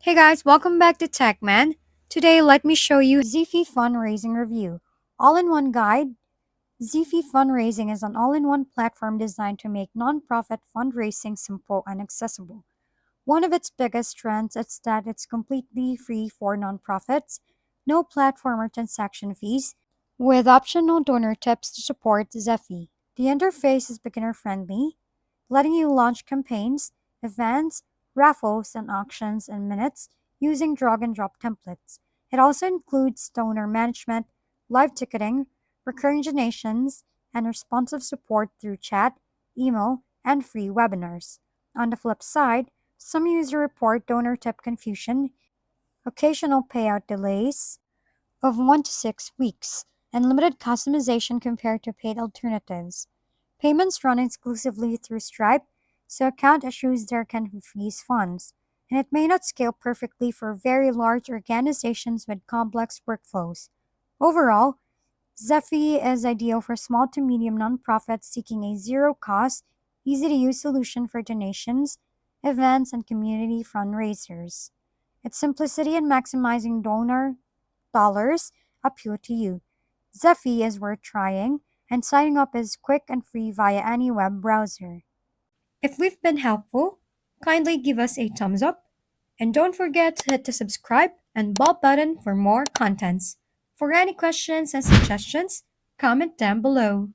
Hey guys, welcome back to TechMan. Today, let me show you Zeffy Fundraising Review. All-in-one guide. Zeffy Fundraising is an all-in-one platform designed to make nonprofit fundraising simple and accessible. One of its biggest strengths is that it's completely free for nonprofits, no platform or transaction fees, with optional donor tips to support Zeffy. The interface is beginner-friendly, letting you launch campaigns, events, raffles, and auctions in minutes using drag and drop templates. It also includes donor management, live ticketing, recurring donations, and responsive support through chat, email, and free webinars. On the flip side, some users report donor tip confusion, occasional payout delays of 1 to 6 weeks, and limited customization compared to paid alternatives. Payments run exclusively through Stripe, so account issues there can freeze funds, and it may not scale perfectly for very large organizations with complex workflows. Overall, Zeffy is ideal for small to medium nonprofits seeking a zero cost, easy to use solution for donations, events, and community fundraisers. Its simplicity and maximizing donor dollars appeal to you. Zeffy is worth trying, and signing up is quick and free via any web browser. If we've been helpful, kindly give us a thumbs up, and don't forget to hit the subscribe and bell button for more contents. For any questions and suggestions, comment down below.